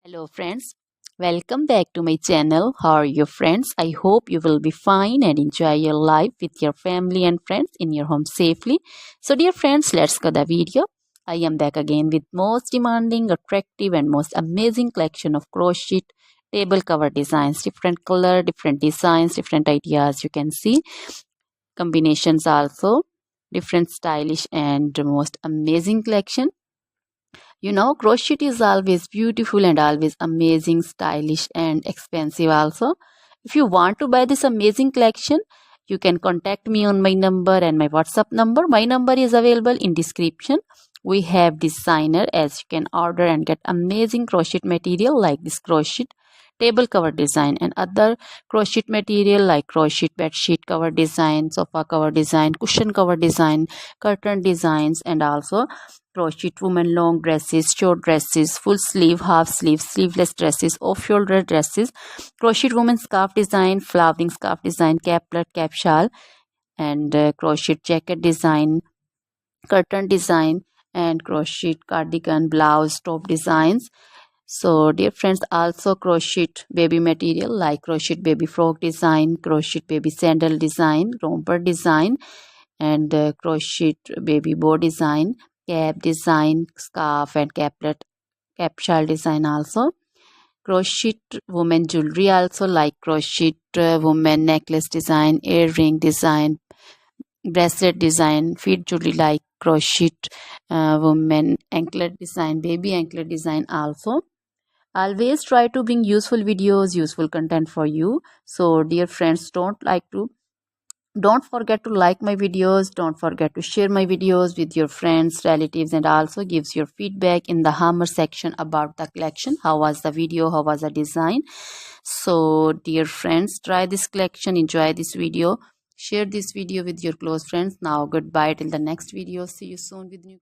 Hello friends, welcome back to my channel. How are you friends? I hope you will be fine and enjoy your life with your family and friends in your home safely. So dear friends, let's go the video. I am back again with most demanding, attractive and most amazing collection of crochet table cover designs. Different color, different designs, different ideas you can see. Combinations also. Different stylish and most amazing collection. Crochet is always beautiful and always amazing, stylish and expensive also. If you want to buy this amazing collection, you can contact me on my number and my WhatsApp number. My number is available in description. We have designer as you can order and get amazing crochet material like this crochet table cover design and other crochet material like crochet bed sheet cover design, sofa cover design, cushion cover design, curtain designs and also crochet women long dresses, short dresses, full sleeve, half sleeve, sleeveless dresses, off shoulder dresses, crochet woman scarf design, flowering scarf design, caplet, cap shawl, and crochet jacket design, curtain design, and crochet cardigan, blouse, top designs. So, dear friends, also crochet baby material like crochet baby frock design, crochet baby sandal design, romper design, and crochet baby bow design, cap design, scarf and caplet, cap shawl design also. Crochet woman jewelry also like crochet woman necklace design, earring design, bracelet design, feet jewelry like crochet woman anklet design, baby anklet design also. Always try to bring useful videos, useful content for you. So dear friends, don't forget to like my videos, don't forget to share my videos with your friends, relatives, and also gives your feedback in the hammer section about the collection. How was the video, how was the design? So dear friends, try this collection, enjoy this video, share this video with your close friends. Now goodbye till the next video. See you soon with new